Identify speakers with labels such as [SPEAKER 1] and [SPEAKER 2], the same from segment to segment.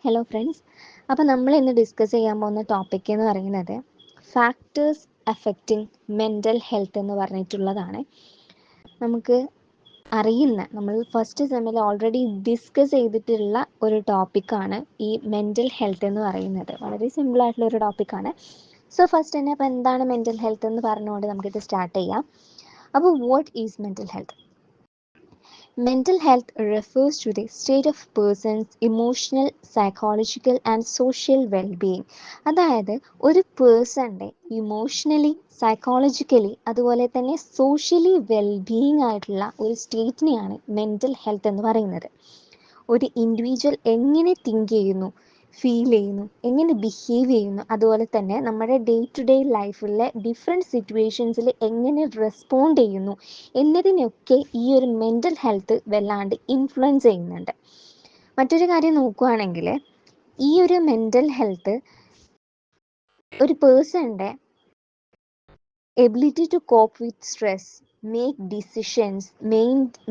[SPEAKER 1] Hello friends. അപ്പോൾ നമ്മൾ ഇന്ന് ഡിസ്കസ് ചെയ്യാൻ പോകുന്ന ടോപ്പിക് എന്ന് പറയുന്നത് ഫാക്ടേഴ്സ് അഫക്റ്റിംഗ് മെൻ്റൽ ഹെൽത്ത് എന്ന് പറഞ്ഞിട്ടുള്ളതാണ്. നമുക്ക് നമ്മൾ ഫസ്റ്റ് സെമ്മിൽ ഓൾറെഡി ഡിസ്കസ് ചെയ്തിട്ടുള്ള ഒരു ടോപ്പിക്കാണ് ഈ മെൻ്റൽ ഹെൽത്ത് എന്ന് പറയുന്നത്. വളരെ സിമ്പിളായിട്ടുള്ള ഒരു ടോപ്പിക്കാണ്. സോ ഫസ്റ്റ് തന്നെ അപ്പോൾ എന്താണ് മെൻ്റൽ ഹെൽത്ത് എന്ന് പറഞ്ഞുകൊണ്ട് നമുക്കിത് സ്റ്റാർട്ട് ചെയ്യാം. അപ്പോൾ what is mental health? Mental health refers to the state of person's emotional, psychological and social well-being. അതായത് ഒരു പേഴ്സണിൻ്റെ ഇമോഷണലി, സൈക്കോളജിക്കലി അതുപോലെ തന്നെ സോഷ്യലി വെൽബീയിങ് ആയിട്ടുള്ള ഒരു സ്റ്റേറ്റിനെയാണ് മെൻ്റൽ ഹെൽത്ത് എന്ന് പറയുന്നത്. ഒരു ഇൻഡിവിജ്വൽ എങ്ങനെ തിങ്ക് ചെയ്യുന്നു, ഫീൽ ചെയ്യുന്നു, എങ്ങനെ ബിഹേവ് ചെയ്യുന്നു, അതുപോലെ തന്നെ നമ്മുടെ ഡേ ടു ഡേ ലൈഫിലെ ഡിഫറെൻറ്റ് സിറ്റുവേഷൻസിൽ എങ്ങനെ റെസ്പോണ്ട് ചെയ്യുന്നു എന്നതിനൊക്കെ ഈ ഒരു മെൻ്റൽ ഹെൽത്ത് വല്ലാണ്ട് ഇൻഫ്ലുവൻസ് ചെയ്യുന്നുണ്ട്. മറ്റൊരു കാര്യം നോക്കുകയാണെങ്കിൽ ഈ ഒരു മെൻ്റൽ ഹെൽത്ത് ഒരു പേഴ്സണിൻ്റെ ability to cope with stress, make decisions,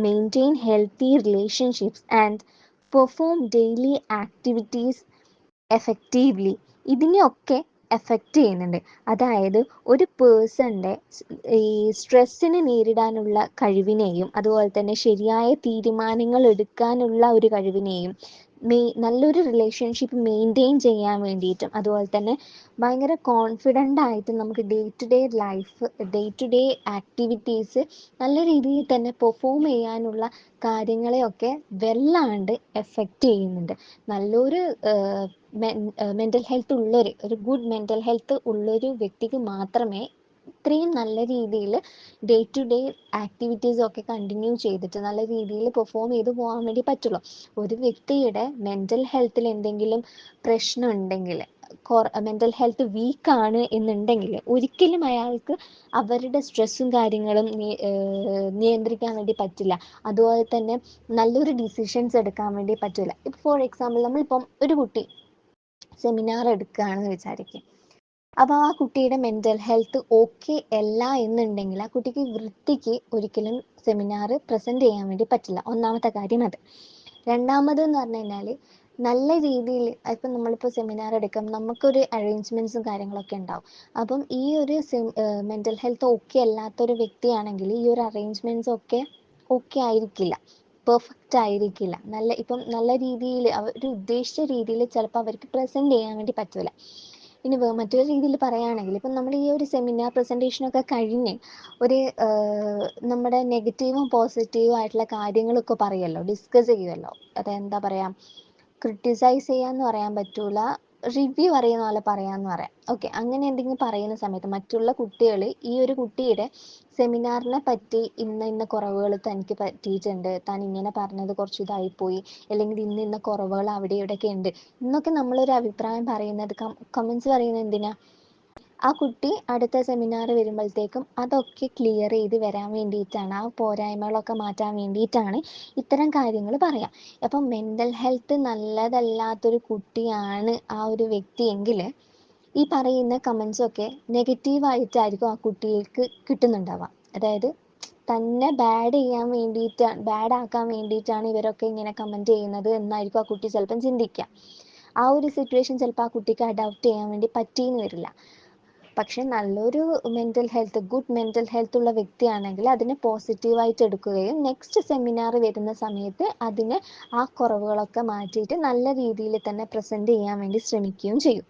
[SPEAKER 1] maintain healthy relationships and perform daily activities effectively ഇതിനെയൊക്കെ എഫക്റ്റ് ചെയ്യുന്നുണ്ട്. അതായത് ഒരു പേഴ്സണിൻ്റെ ഈ സ്ട്രെസ്സിനെ നേരിടാനുള്ള കഴിവിനെയും അതുപോലെ തന്നെ ശരിയായ തീരുമാനങ്ങൾ എടുക്കാനുള്ള ഒരു കഴിവിനെയും നല്ലൊരു റിലേഷൻഷിപ്പ് മെയിൻറ്റെയിൻ ചെയ്യാൻ വേണ്ടിയിട്ടും അതുപോലെ തന്നെ ഭയങ്കര കോൺഫിഡൻ്റ് ആയിട്ട് നമുക്ക് day to day life, day to day activities നല്ല രീതിയിൽ തന്നെ പെർഫോം ചെയ്യാനുള്ള കാര്യങ്ങളെയൊക്കെ വല്ലാണ്ട് എഫക്റ്റ് ചെയ്യുന്നുണ്ട്. നല്ലൊരു മെൻ്റൽ ഹെൽത്ത് ഒരു ഗുഡ് മെൻ്റൽ ഹെൽത്ത് ഉള്ളൊരു വ്യക്തിക്ക് മാത്രമേ ഇത്രയും നല്ല രീതിയിൽ ഡേ ടു ഡേ ആക്ടിവിറ്റീസൊക്കെ കണ്ടിന്യൂ ചെയ്തിട്ട് നല്ല രീതിയിൽ പെർഫോം ചെയ്ത് പോകാൻ വേണ്ടി പറ്റുള്ളൂ. ഒരു വ്യക്തിയുടെ മെൻ്റൽ ഹെൽത്തിൽ എന്തെങ്കിലും പ്രശ്നം ഉണ്ടെങ്കിൽ, മെൻ്റൽ ഹെൽത്ത് വീക്കാണ് എന്നുണ്ടെങ്കിൽ ഒരിക്കലും അയാൾക്ക് അവരുടെ സ്ട്രെസ്സും കാര്യങ്ങളും നിയന്ത്രിക്കാൻ വേണ്ടി പറ്റില്ല. അതുപോലെ തന്നെ നല്ലൊരു ഡിസിഷൻസ് എടുക്കാൻ വേണ്ടി പറ്റില്ല. ഫോർ എക്സാമ്പിൾ നമ്മളിപ്പം ഒരു കുട്ടി സെമിനാർ എടുക്കുകയാണെന്ന് വിചാരിക്കും. അപ്പോൾ ആ കുട്ടിയുടെ മെൻ്റൽ ഹെൽത്ത് ഓക്കെ അല്ല എന്നുണ്ടെങ്കിൽ ആ കുട്ടിക്ക് വൃത്തിക്ക് ഒരിക്കലും സെമിനാർ പ്രസൻറ്റ് ചെയ്യാൻ വേണ്ടി പറ്റില്ല. ഒന്നാമത്തെ കാര്യം അത്. രണ്ടാമതെന്ന് പറഞ്ഞു കഴിഞ്ഞാൽ നല്ല രീതിയിൽ ഇപ്പം നമ്മളിപ്പോൾ സെമിനാർ എടുക്കാം, നമുക്കൊരു അറേഞ്ച്മെൻറ്റ്സും കാര്യങ്ങളൊക്കെ ഉണ്ടാവും. അപ്പം ഈ ഒരു മെൻ്റൽ ഹെൽത്ത് ഓക്കെ അല്ലാത്തൊരു വ്യക്തിയാണെങ്കിൽ ഈ ഒരു അറേഞ്ച്മെൻറ്റ്സ് ഒക്കെ ഓക്കെ ആയിരിക്കില്ല, പെർഫെക്റ്റ് ആയിരിക്കില്ല. നല്ല രീതിയിൽ അവർ ഉദ്ദേശിച്ച രീതിയിൽ ചിലപ്പോൾ അവർക്ക് പ്രസൻറ്റ് ചെയ്യാൻ വേണ്ടി പറ്റില്ല. ഇനി മറ്റൊരു രീതിയിൽ പറയുകയാണെങ്കിൽ ഇപ്പം നമ്മൾ ഈ ഒരു സെമിനാർ പ്രസൻറ്റേഷനൊക്കെ കഴിഞ്ഞ് ഒരു നമ്മുടെ നെഗറ്റീവും പോസിറ്റീവും ആയിട്ടുള്ള കാര്യങ്ങളൊക്കെ പറയുമല്ലോ, ഡിസ്കസ് ചെയ്യുമല്ലോ. അതെന്താ പറയുക, ക്രിട്ടിസൈസ് ചെയ്യാമെന്ന് പറയാൻ പറ്റൂല, റിവ്യൂ പറയുന്ന പോലെ പറയാമെന്ന് പറയാം. ഓക്കെ, അങ്ങനെ എന്തെങ്കിലും പറയുന്ന സമയത്ത് മറ്റുള്ള കുട്ടികൾ ഈ ഒരു കുട്ടിയുടെ സെമിനാറിനെ പറ്റി ഇന്ന കുറവുകൾ തനിക്ക് പറ്റിയിട്ടുണ്ട്, താൻ ഇങ്ങനെ പറഞ്ഞത് കുറച്ച് ഇതായിപ്പോയി, അല്ലെങ്കിൽ ഇന്ന കുറവുകൾ അവിടെ ഇവിടെയൊക്കെ ഉണ്ട് എന്നൊക്കെ നമ്മളൊരു അഭിപ്രായം പറയുന്നത്, കമൻസ് പറയുന്നത് എന്തിനാ? ആ കുട്ടി അടുത്ത സെമിനാർ വരുമ്പോഴത്തേക്കും അതൊക്കെ ക്ലിയർ ചെയ്ത് വരാൻ വേണ്ടിയിട്ടാണ്, ആ പോരായ്മകളൊക്കെ മാറ്റാൻ വേണ്ടിയിട്ടാണ് ഇത്തരം കാര്യങ്ങൾ പറയാം. അപ്പം മെൻ്റൽ ഹെൽത്ത് നല്ലതല്ലാത്തൊരു കുട്ടിയാണ് ആ ഒരു വ്യക്തിയെങ്കിൽ ഈ പറയുന്ന കമൻസൊക്കെ നെഗറ്റീവായിട്ടായിരിക്കും ആ കുട്ടികൾക്ക് കിട്ടുന്നുണ്ടാവുക. അതായത് തന്നെ ബാഡ് ആക്കാൻ വേണ്ടിയിട്ടാണ് ഇവരൊക്കെ ഇങ്ങനെ കമൻറ്റ് ചെയ്യുന്നത് എന്നായിരിക്കും ആ കുട്ടി ചിലപ്പം ചിന്തിക്കുക. ആ ഒരു സിറ്റുവേഷൻ ചിലപ്പോൾ ആ കുട്ടിക്ക് അഡോപ്റ്റ് ചെയ്യാൻ വേണ്ടി പറ്റിയെന്ന് വരില്ല. പക്ഷെ നല്ലൊരു ഗുഡ് മെൻ്റൽ ഹെൽത്ത് ഉള്ള വ്യക്തിയാണെങ്കിൽ അതിനെ പോസിറ്റീവായിട്ട് എടുക്കുകയും നെക്സ്റ്റ് സെമിനാർ വരുന്ന സമയത്ത് അതിനെ ആ കുറവുകളൊക്കെ മാറ്റിയിട്ട് നല്ല രീതിയിൽ തന്നെ പ്രസൻറ്റ് ചെയ്യാൻ വേണ്ടി ശ്രമിക്കുകയും ചെയ്യും.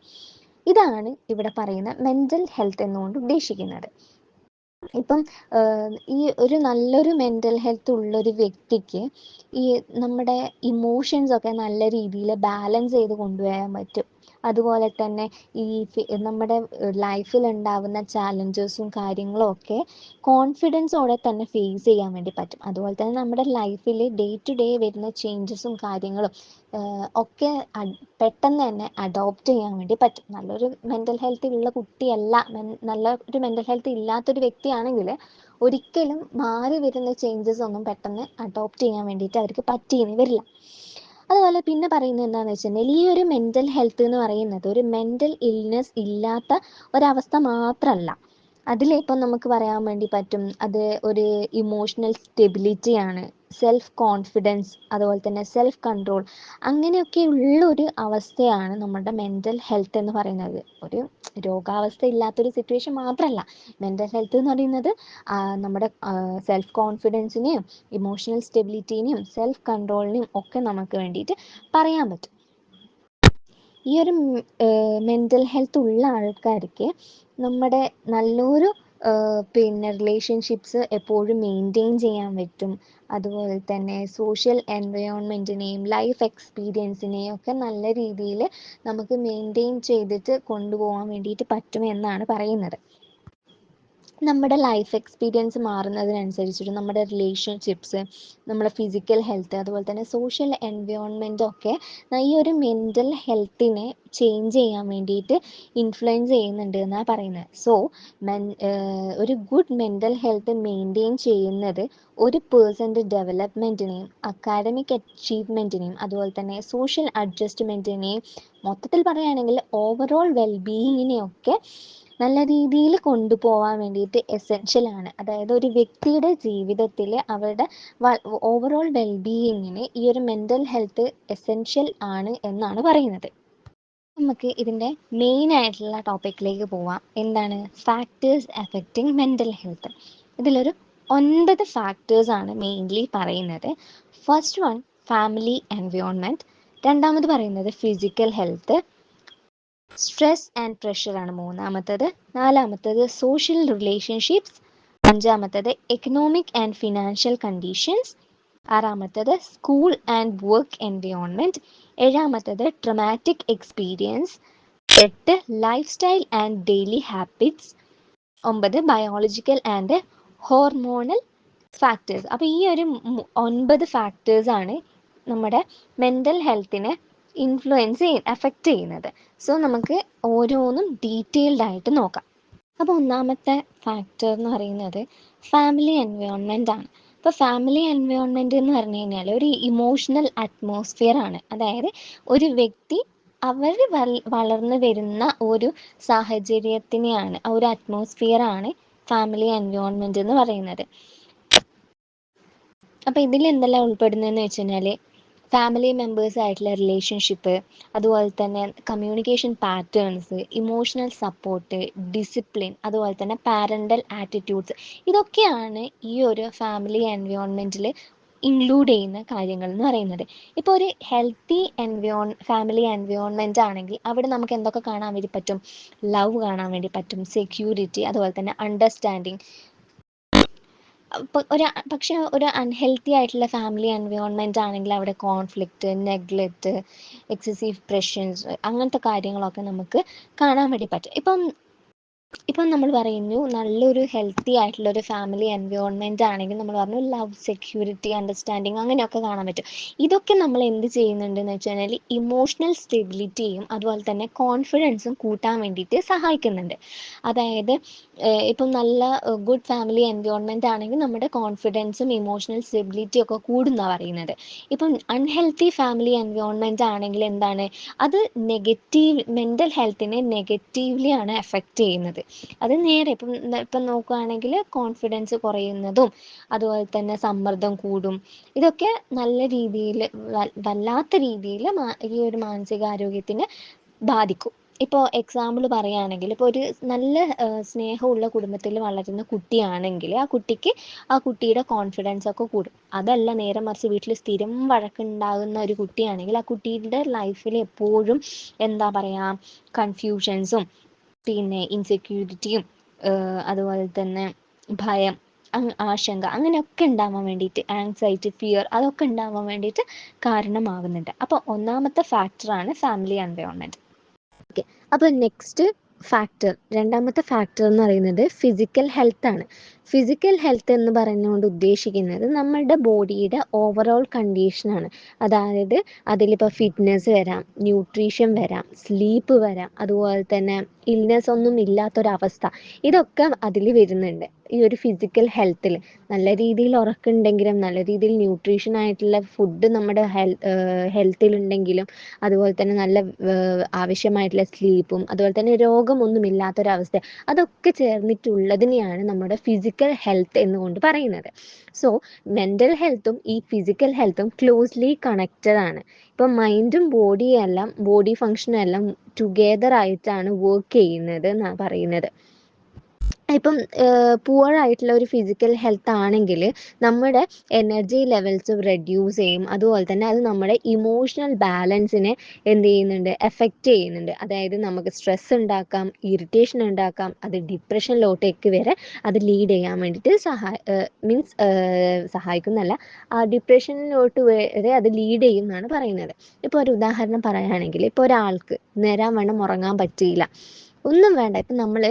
[SPEAKER 1] ഇതാണ് ഇവിടെ പറയുന്ന മെൻ്റൽ ഹെൽത്ത് എന്നുകൊണ്ട് ഉദ്ദേശിക്കുന്നത്. ഇപ്പം ഈ ഒരു നല്ലൊരു മെൻ്റൽ ഹെൽത്ത് ഉള്ളൊരു വ്യക്തിക്ക് ഈ നമ്മുടെ ഇമോഷൻസൊക്കെ നല്ല രീതിയിൽ ബാലൻസ് ചെയ്ത് കൊണ്ടുവരാൻ പറ്റും. അതുപോലെ തന്നെ ഈ നമ്മുടെ ലൈഫിൽ ഉണ്ടാവുന്ന ചാലഞ്ചസും കാര്യങ്ങളും ഒക്കെ കോൺഫിഡൻസോടെ തന്നെ ഫേസ് ചെയ്യാൻ വേണ്ടി പറ്റും. അതുപോലെ തന്നെ നമ്മുടെ ലൈഫിൽ ഡേ ടു ഡേ വരുന്ന ചേഞ്ചസും കാര്യങ്ങളും ഒക്കെ പെട്ടെന്ന് തന്നെ അഡോപ്റ്റ് ചെയ്യാൻ വേണ്ടി പറ്റും. നല്ലൊരു മെൻ്റൽ ഹെൽത്ത് ഉള്ള കുട്ടിയല്ല, നല്ലൊരു മെൻ്റൽ ഹെൽത്ത് ഇല്ലാത്തൊരു വ്യക്തിയാണെങ്കിൽ ഒരിക്കലും മാറി വരുന്ന ചേഞ്ചസ് ഒന്നും പെട്ടെന്ന് അഡോപ്റ്റ് ചെയ്യാൻ വേണ്ടിയിട്ട് അവർക്ക് പറ്റിയെന്ന് വരില്ല. അതുപോലെ പിന്നെ പറയുന്നത് എന്താണെന്ന് വെച്ചിട്ടുണ്ടെങ്കിൽ ഈ ഒരു മെൻ്റൽ ഹെൽത്ത് എന്ന് പറയുന്നത് ഒരു മെൻ്റൽ ഇൽനെസ് ഇല്ലാത്ത ഒരവസ്ഥ മാത്രമല്ല. അതിലിപ്പം നമുക്ക് പറയാൻ വേണ്ടി പറ്റും അത് ഒരു ഇമോഷണൽ സ്റ്റെബിലിറ്റിയാണ്, സെൽഫ് കോൺഫിഡൻസ്, അതുപോലെ തന്നെ സെൽഫ് കൺട്രോൾ, അങ്ങനെയൊക്കെ ഉള്ളൊരു അവസ്ഥയാണ് നമ്മുടെ മെൻ്റൽ ഹെൽത്ത് എന്ന് പറയുന്നത്. ഒരു രോഗാവസ്ഥ ഇല്ലാത്തൊരു സിറ്റുവേഷൻ മാത്രമല്ല മെൻ്റൽ ഹെൽത്ത് എന്ന് പറയുന്നത്. നമ്മുടെ സെൽഫ് കോൺഫിഡൻസിനെയും ഇമോഷണൽ സ്റ്റെബിലിറ്റീനെയും സെൽഫ് കൺട്രോളിനെയും ഒക്കെ നമുക്ക് വേണ്ടിയിട്ട് പറയാൻ പറ്റും. ഈ ഒരു മെൻ്റൽ ഹെൽത്ത് ഉള്ള ആൾക്കാർക്ക് നമ്മുടെ നല്ലൊരു പിന്നെ റിലേഷൻഷിപ്സ് എപ്പോഴും മെയിൻറ്റെയിൻ ചെയ്യാൻ പറ്റും. അതുപോലെ തന്നെ സോഷ്യൽ എൻവയോൺമെൻറ്റിനെയും ലൈഫ് എക്സ്പീരിയൻസിനെയും ഒക്കെ നല്ല രീതിയിൽ നമുക്ക് മെയിൻറ്റെയിൻ ചെയ്തിട്ട് കൊണ്ടുപോകാൻ വേണ്ടിയിട്ട് പറ്റുമെന്നാണ് പറയുന്നത്. നമ്മുടെ ലൈഫ് എക്സ്പീരിയൻസ് മാറുന്നതിനനുസരിച്ചിട്ട് നമ്മുടെ റിലേഷൻഷിപ്സ്, നമ്മുടെ ഫിസിക്കൽ ഹെൽത്ത്, അതുപോലെ തന്നെ സോഷ്യൽ എൻവയോൺമെൻറ്റും ഒക്കെ ഈ ഒരു മെൻ്റൽ ഹെൽത്തിനെ ചേഞ്ച് ചെയ്യാൻ വേണ്ടിയിട്ട് ഇൻഫ്ലുവൻസ് ചെയ്യുന്നുണ്ട് എന്നാണ് പറയുന്നത്. സോ ഒരു ഗുഡ് മെൻ്റൽ ഹെൽത്ത് മെയിൻറ്റെയിൻ ചെയ്യുന്നത് ഒരു പേഴ്സൻ്റെ ഡെവലപ്മെൻറ്റിനെയും അക്കാഡമിക് അച്ചീവ്മെൻറ്റിനെയും അതുപോലെ തന്നെ സോഷ്യൽ അഡ്ജസ്റ്റ്മെൻറ്റിനെയും മൊത്തത്തിൽ പറയുകയാണെങ്കിൽ ഓവറോൾ വെൽബീയിങ്ങിനെയൊക്കെ നല്ല രീതിയിൽ കൊണ്ടുപോകാൻ വേണ്ടിയിട്ട് എസെൻഷ്യലാണ്. അതായത് ഒരു വ്യക്തിയുടെ ജീവിതത്തിൽ അവരുടെ ഓവറോൾ വെൽബീയിങ്ങിന് ഈ ഒരു മെൻ്റൽ ഹെൽത്ത് എസെൻഷ്യൽ ആണ് എന്നാണ് പറയുന്നത്. നമുക്ക് ഇതിൻ്റെ മെയിൻ ആയിട്ടുള്ള ടോപ്പിക്കിലേക്ക് പോവാം. എന്താണ് ഫാക്ടേഴ്സ് എഫക്റ്റിംഗ് മെൻ്റൽ ഹെൽത്ത്. ഇതിലൊരു 9 ഫാക്ടേഴ്സാണ് മെയിൻലി പറയുന്നത്. ഫസ്റ്റ് വൺ ഫാമിലി എൻവയോൺമെൻറ്റ്, രണ്ടാമത് പറയുന്നത് ഫിസിക്കൽ ഹെൽത്ത്, സ്ട്രെസ് ആൻഡ് പ്രഷറാണ് മൂന്നാമത്തത്, നാലാമത്തത് സോഷ്യൽ റിലേഷൻഷിപ്സ്, അഞ്ചാമത്തത് എക്കണോമിക് ആൻഡ് ഫിനാൻഷ്യൽ കണ്ടീഷൻസ്, ആറാമത്തത് സ്കൂൾ ആൻഡ് വർക്ക് എൻവയോൺമെൻറ്റ്, ഏഴാമത്തത് traumatic experience, 8 life style and daily habits, 9 biological and hormonal factors. അപ്പോൾ ഈ ഒരു 9 ഫാക്ടേഴ്സാണ് നമ്മുടെ മെൻ്റൽ ഹെൽത്തിനെ എഫക്റ്റ് ചെയ്യുന്നത്. സോ നമുക്ക് ഓരോന്നും ഡീറ്റെയിൽഡ് ആയിട്ട് നോക്കാം. അപ്പോൾ ഒന്നാമത്തെ ഫാക്ടർ എന്ന് പറയുന്നത് ഫാമിലി എൻവയോൺമെൻ്റ് ആണ്. ഇപ്പോൾ ഫാമിലി എൻവയോൺമെൻറ്റ് എന്ന് പറഞ്ഞു കഴിഞ്ഞാൽ ഒരു ഇമോഷണൽ അറ്റ്മോസ്ഫിയർ ആണ്. അതായത് ഒരു വ്യക്തി അവർ വളർന്നു വരുന്ന ഒരു സാഹചര്യത്തിനെയാണ്, ഒരു അറ്റ്മോസ്ഫിയർ ആണ് ഫാമിലി എൻവയോൺമെൻറ്റ് എന്ന് പറയുന്നത്. അപ്പോൾ ഇതിൽ എന്തെല്ലാം ഉൾപ്പെടുന്നതെന്ന് വെച്ച് കഴിഞ്ഞാൽ ഫാമിലി മെമ്പേഴ്സ് ആയിട്ടുള്ള റിലേഷൻഷിപ്പ്, അതുപോലെ തന്നെ communication patterns, emotional support, discipline, അതുപോലെ തന്നെ പാരൻ്റൽ ആറ്റിറ്റ്യൂഡ്സ്, ഇതൊക്കെയാണ് ഈ ഒരു ഫാമിലി എൻവയോൺമെൻറ്റിൽ ഇൻക്ലൂഡ് ചെയ്യുന്ന കാര്യങ്ങൾ എന്ന് പറയുന്നത്. ഇപ്പോൾ ഒരു ഹെൽത്തി ഫാമിലി എൻവയോൺമെൻറ്റ് ആണെങ്കിൽ അവിടെ നമുക്ക് എന്തൊക്കെ കാണാൻ വേണ്ടി പറ്റും? ലവ് കാണാൻ വേണ്ടി പറ്റും, സെക്യൂരിറ്റി, അതുപോലെ തന്നെ അണ്ടർസ്റ്റാൻഡിങ്. പക്ഷേ ഒരു അൺഹെൽത്തി ആയിട്ടുള്ള ഫാമിലി എൻവയോൺമെൻറ്റ് ആണെങ്കിൽ അവിടെ കോൺഫ്ലിക്റ്റ്, നെഗ്ലെക്റ്റ്, എക്സസീവ് പ്രഷൻസ്, അങ്ങനത്തെ കാര്യങ്ങളൊക്കെ നമുക്ക് കാണാൻ വേണ്ടി പറ്റും. ഇപ്പം നമ്മൾ പറയുന്നു നല്ലൊരു ഹെൽത്തി ആയിട്ടുള്ളൊരു ഫാമിലി എൻവയോൺമെൻറ്റ് ആണെങ്കിൽ നമ്മൾ പറഞ്ഞു ലവ്, സെക്യൂരിറ്റി, അണ്ടർസ്റ്റാൻഡിങ്, അങ്ങനെയൊക്കെ കാണാൻ പറ്റും. ഇതൊക്കെ നമ്മൾ എന്ത് ചെയ്യുന്നുണ്ടെന്ന് വെച്ച് കഴിഞ്ഞാൽ ഇമോഷണൽ സ്റ്റെബിലിറ്റിയും അതുപോലെ തന്നെ കോൺഫിഡൻസും കൂട്ടാൻ വേണ്ടിയിട്ട് സഹായിക്കുന്നുണ്ട്. അതായത് ഇപ്പം നല്ല ഗുഡ് ഫാമിലി എൻവയോൺമെൻറ്റ് ആണെങ്കിൽ നമ്മുടെ കോൺഫിഡൻസും ഇമോഷണൽ സ്റ്റെബിലിറ്റിയും ഒക്കെ കൂടുന്നതാണ് പറയുന്നത്. ഇപ്പം അൺഹെൽത്തി ഫാമിലി എൻവയോൺമെൻറ്റ് ആണെങ്കിൽ എന്താണ്, അത് മെൻ്റൽ ഹെൽത്തിനെ നെഗറ്റീവ്ലി ആണ് എഫക്റ്റ് ചെയ്യുന്നത്. അത് നേരെ ഇപ്പം നോക്കുകയാണെങ്കിൽ കോൺഫിഡൻസ് കുറയുന്നതും അതുപോലെ തന്നെ സമ്മർദ്ദം കൂടും. ഇതൊക്കെ നല്ല രീതിയിൽ വല്ലാത്ത രീതിയിൽ ഈ ഒരു മാനസികാരോഗ്യത്തിനെ ബാധിക്കും. ഇപ്പോൾ എക്സാമ്പിൾ പറയുകയാണെങ്കിൽ ഇപ്പോൾ ഒരു നല്ല സ്നേഹമുള്ള കുടുംബത്തിൽ വളരുന്ന കുട്ടിയാണെങ്കിൽ ആ കുട്ടിയുടെ കോൺഫിഡൻസ് ഒക്കെ കൂടും. അതല്ല നേരെ മറിച്ച് വീട്ടിൽ സ്ഥിരം വഴക്കുണ്ടാകുന്ന ഒരു കുട്ടിയാണെങ്കിൽ ആ കുട്ടിയുടെ ലൈഫിൽ എപ്പോഴും എന്താ പറയുക, കൺഫ്യൂഷൻസും പിന്നെ ഇൻസെക്യൂരിറ്റിയും അതുപോലെ തന്നെ ഭയം, ആശങ്ക, അങ്ങനെയൊക്കെ ഉണ്ടാവാൻ വേണ്ടിയിട്ട്, ആങ്സൈറ്റി, ഫിയർ, അതൊക്കെ ഉണ്ടാവാൻ വേണ്ടിയിട്ട് കാരണമാകുന്നുണ്ട്. അപ്പോൾ ഒന്നാമത്തെ ഫാക്ടറാണ് ഫാമിലി എൻവയോൺമെൻറ്റ്. ഓക്കെ, അപ്പോൾ നെക്സ്റ്റ് ഫാക്ടർ, രണ്ടാമത്തെ ഫാക്ടർ എന്ന് പറയുന്നത് ഫിസിക്കൽ ഹെൽത്ത് ആണ്. ഫിസിക്കൽ ഹെൽത്ത് എന്ന് പറയുന്നതുകൊണ്ട് ഉദ്ദേശിക്കുന്നത് നമ്മളുടെ ബോഡിയുടെ ഓവറോൾ കണ്ടീഷനാണ്. അതായത് അതിലിപ്പോൾ ഫിറ്റ്നസ് വരാം, ന്യൂട്രീഷൻ വരാം, സ്ലീപ്പ് വരാം, അതുപോലെ തന്നെ ഇൽനെസ് ഒന്നും ഇല്ലാത്തൊരവസ്ഥ, ഇതൊക്കെ അതിൽ വരുന്നുണ്ട്. ഈ ഒരു ഫിസിക്കൽ ഹെൽത്തിൽ നല്ല രീതിയിൽ ഉറക്കമുണ്ടെങ്കിലും നല്ല രീതിയിൽ ന്യൂട്രീഷൻ ആയിട്ടുള്ള ഫുഡ് നമ്മുടെ ഹെൽത്തിലുണ്ടെങ്കിലും അതുപോലെ തന്നെ നല്ല ആവശ്യമായിട്ടുള്ള സ്ലീപ്പും അതുപോലെ തന്നെ രോഗമൊന്നുമില്ലാത്തൊരവസ്ഥ അതൊക്കെ ചേർന്നിട്ടുള്ളതിനെയാണ് നമ്മുടെ ഫിസിക്കൽ ഹെൽത്ത് എന്നുകൊണ്ട് പറയുന്നത്. സോ മെൻ്റൽ ഹെൽത്തും ഈ ഫിസിക്കൽ ഹെൽത്തും ക്ലോസ്ലി കണക്റ്റഡ് ആണ്. ഇപ്പം മൈൻഡും ബോഡിയും എല്ലാം ബോഡി ഫങ്ഷനും എല്ലാം ടുഗെദർ ആയിട്ടാണ് വർക്ക് ചെയ്യുന്നത് എന്നാണ് പറയുന്നത്. ഇപ്പം പുവർ ആയിട്ടുള്ള ഒരു ഫിസിക്കൽ ഹെൽത്ത് ആണെങ്കിൽ നമ്മുടെ എനർജി ലെവൽസ് റെഡ്യൂസ് ചെയ്യും. അതുപോലെ തന്നെ അത് നമ്മുടെ ഇമോഷണൽ ബാലൻസിനെ എന്ത് ചെയ്യുന്നുണ്ട്, എഫക്റ്റ് ചെയ്യുന്നുണ്ട്. അതായത് നമുക്ക് സ്ട്രെസ് ഉണ്ടാക്കാം, ഇറിറ്റേഷൻ ഉണ്ടാക്കാം, അത് ഡിപ്രഷനിലോട്ടേക്ക് വരെ അത് ലീഡ് ചെയ്യാൻ വേണ്ടിയിട്ട് സഹായിക്കുന്നല്ല, ആ ഡിപ്രഷനിലോട്ട് വരെ അത് ലീഡ് ചെയ്യും എന്നാണ് പറയുന്നത്. ഇപ്പോൾ ഒരു ഉദാഹരണം പറയുകയാണെങ്കിൽ, ഇപ്പോൾ ഒരാൾക്ക് നേരാൻ വണ്ണം ഉറങ്ങാൻ പറ്റിയില്ല, ഒന്നും വേണ്ട, ഇപ്പം നമ്മൾ